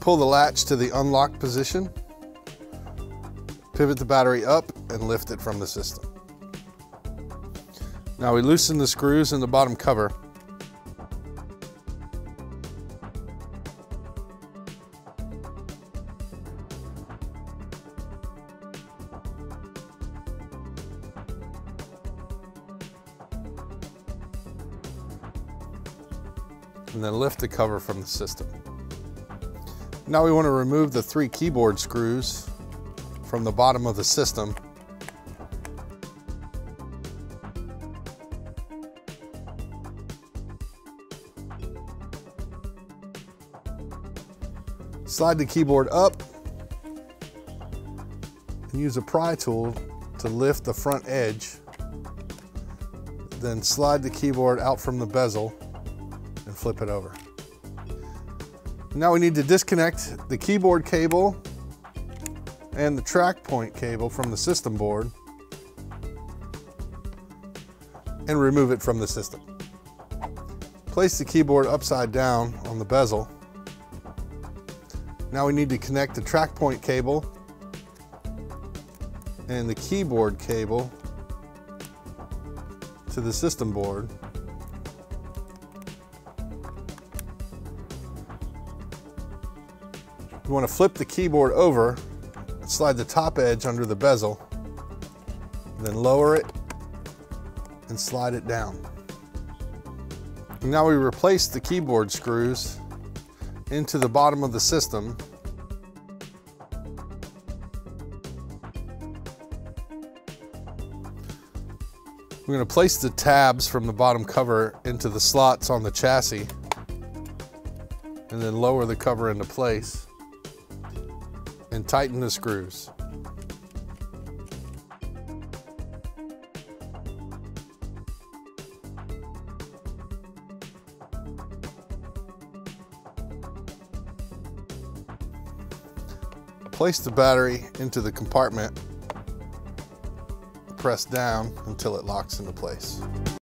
pull the latch to the unlocked position, pivot the battery up, and lift it from the system. Now we loosen the screws in the bottom cover. And then lift the cover from the system. Now we want to remove the 3 keyboard screws from the bottom of the system. Slide the keyboard up and use a pry tool to lift the front edge. Then slide the keyboard out from the bezel and flip it over. Now we need to disconnect the keyboard cable and the track point cable from the system board and remove it from the system. Place the keyboard upside down on the bezel. Now we need to connect the track point cable and the keyboard cable to the system board. You want to flip the keyboard over, slide the top edge under the bezel, then lower it and slide it down. And now we replace the keyboard screws into the bottom of the system. We're going to place the tabs from the bottom cover into the slots on the chassis and then lower the cover into place and tighten the screws. Place the battery into the compartment, press down until it locks into place.